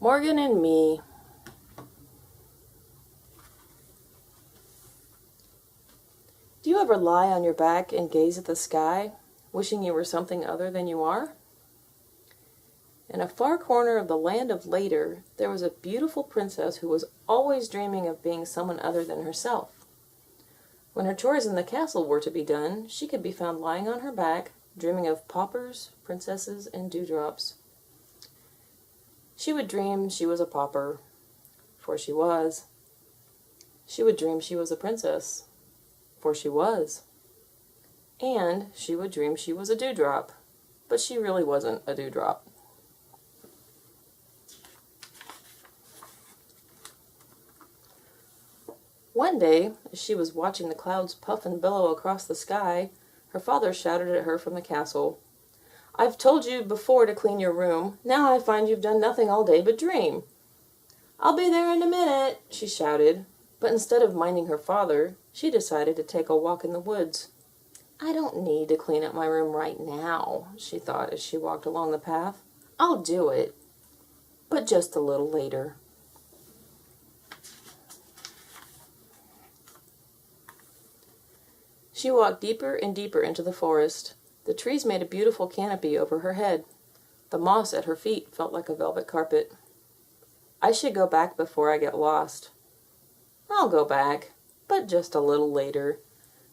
Morgan and me. Do you ever lie on your back and gaze at the sky, wishing you were something other than you are? In a far corner of the land of Later, there was a beautiful princess who was always dreaming of being someone other than herself. When her chores in the castle were to be done, she could be found lying on her back, dreaming of paupers, princesses, and dewdrops. She would dream she was a pauper, for she was. She would dream she was a princess, for she was. And she would dream she was a dewdrop, but she really wasn't a dewdrop. One day, as she was watching the clouds puff and billow across the sky, her father shouted at her from the castle, "I've told you before to clean your room. Now I find you've done nothing all day but dream." "I'll be there in a minute," she shouted, but instead of minding her father, she decided to take a walk in the woods. "I don't need to clean up my room right now," she thought as she walked along the path. "I'll do it, but just a little later." She walked deeper and deeper into the forest. The trees made a beautiful canopy over her head. The moss at her feet felt like a velvet carpet. "I should go back before I get lost." "I'll go back, but just a little later."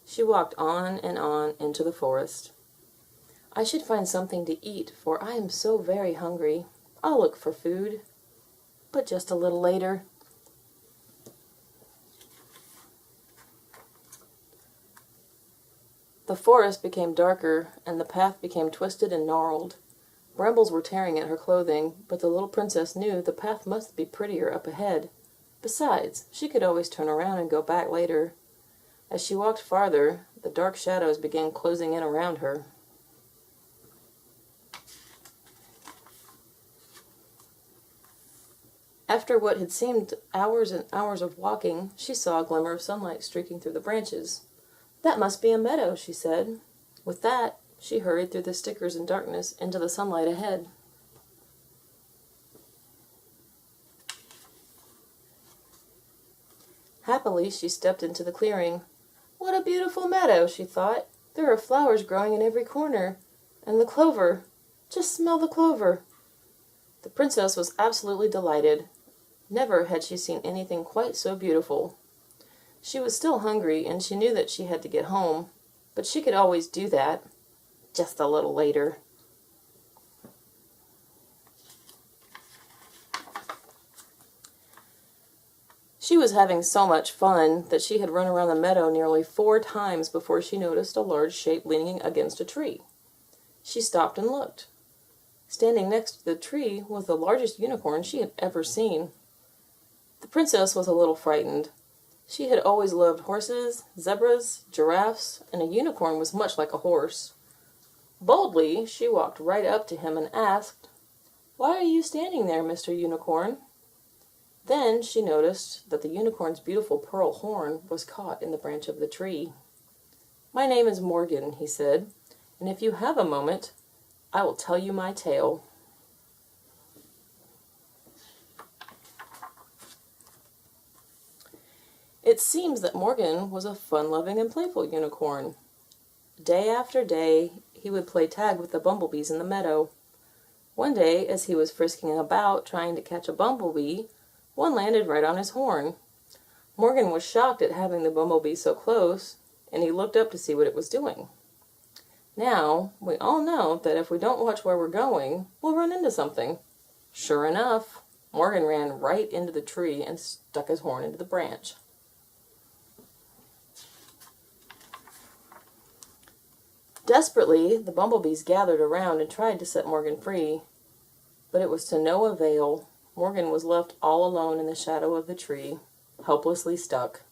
She walked on and on into the forest. "I should find something to eat, for I am so very hungry. I'll look for food, but just a little later." The forest became darker, and the path became twisted and gnarled. Brambles were tearing at her clothing, but the little princess knew the path must be prettier up ahead. Besides, she could always turn around and go back later. As she walked farther, the dark shadows began closing in around her. After what had seemed hours and hours of walking, she saw a glimmer of sunlight streaking through the branches. "That must be a meadow," she said. With that, she hurried through the stickers and darkness into the sunlight ahead. Happily, she stepped into the clearing. "What a beautiful meadow," she thought. "There are flowers growing in every corner. And the clover. Just smell the clover." The princess was absolutely delighted. Never had she seen anything quite so beautiful. She was still hungry, and she knew that she had to get home, but she could always do that, just a little later. She was having so much fun that she had run around the meadow nearly 4 times before she noticed a large shape leaning against a tree. She stopped and looked. Standing next to the tree was the largest unicorn she had ever seen. The princess was a little frightened. She had always loved horses, zebras, giraffes, and a unicorn was much like a horse. Boldly, she walked right up to him and asked, "Why are you standing there, Mr. Unicorn?" Then she noticed that the unicorn's beautiful pearl horn was caught in the branch of the tree. "My name is Morgan," he said, "and if you have a moment, I will tell you my tale." It seems that Morgan was a fun-loving and playful unicorn. Day after day, he would play tag with the bumblebees in the meadow. One day, as he was frisking about trying to catch a bumblebee, one landed right on his horn. Morgan was shocked at having the bumblebee so close, and he looked up to see what it was doing. Now, we all know that if we don't watch where we're going, we'll run into something. Sure enough, Morgan ran right into the tree and stuck his horn into the branch. Desperately, the bumblebees gathered around and tried to set Morgan free, but it was to no avail. Morgan was left all alone in the shadow of the tree, helplessly stuck.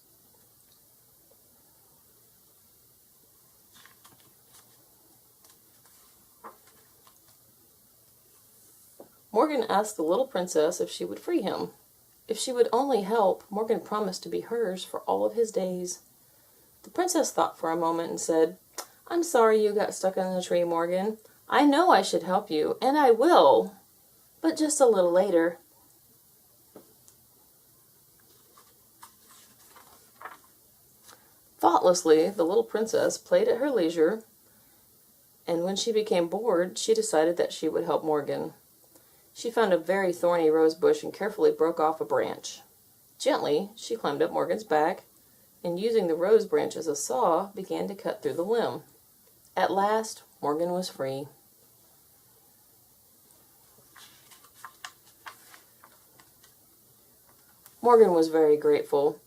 Morgan asked the little princess if she would free him. If she would only help, Morgan promised to be hers for all of his days. The princess thought for a moment and said, "I'm sorry you got stuck in the tree, Morgan. I know I should help you, and I will, but just a little later." Thoughtlessly, the little princess played at her leisure, and when she became bored, she decided that she would help Morgan. She found a very thorny rose bush and carefully broke off a branch. Gently, she climbed up Morgan's back, and using the rose branch as a saw, began to cut through the limb. At last, Morgan was free. Morgan was very grateful.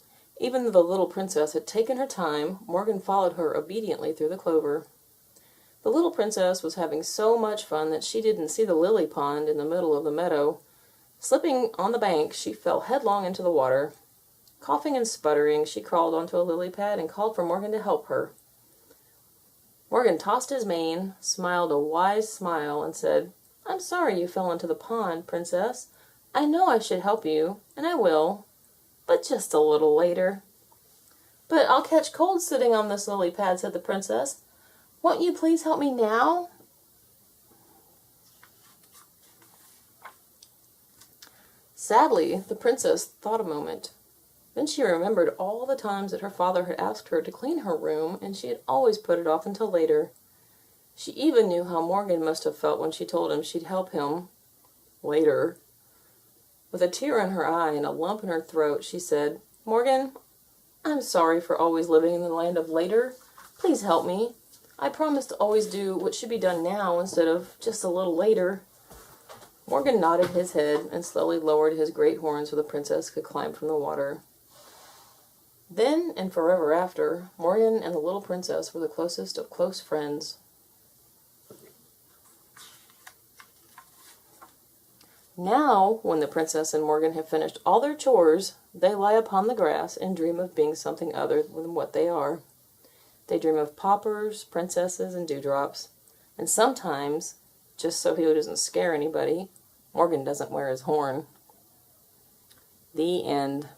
Even though the little princess had taken her time, Morgan followed her obediently through the clover. The little princess was having so much fun that she didn't see the lily pond in the middle of the meadow. Slipping on the bank, she fell headlong into the water. Coughing and sputtering, she crawled onto a lily pad and called for Morgan to help her. Morgan tossed his mane, smiled a wise smile, and said, "I'm sorry you fell into the pond, Princess. I know I should help you, and I will, but just a little later." "But I'll catch cold sitting on this lily pad," said the princess. "Won't you please help me now?" Sadly, the princess thought a moment. Then she remembered all the times that her father had asked her to clean her room, and she had always put it off until later. She even knew how Morgan must have felt when she told him she'd help him later. With a tear in her eye and a lump in her throat, she said, "Morgan, I'm sorry for always living in the land of later. Please help me. I promise to always do what should be done now instead of just a little later." Morgan nodded his head and slowly lowered his great horns so the princess could climb from the water. Then and forever after, Morgan and the little princess were the closest of close friends. Now, when the princess and Morgan have finished all their chores, they lie upon the grass and dream of being something other than what they are. They dream of paupers, princesses, and dewdrops, and sometimes, just so he doesn't scare anybody, Morgan doesn't wear his horn. The end.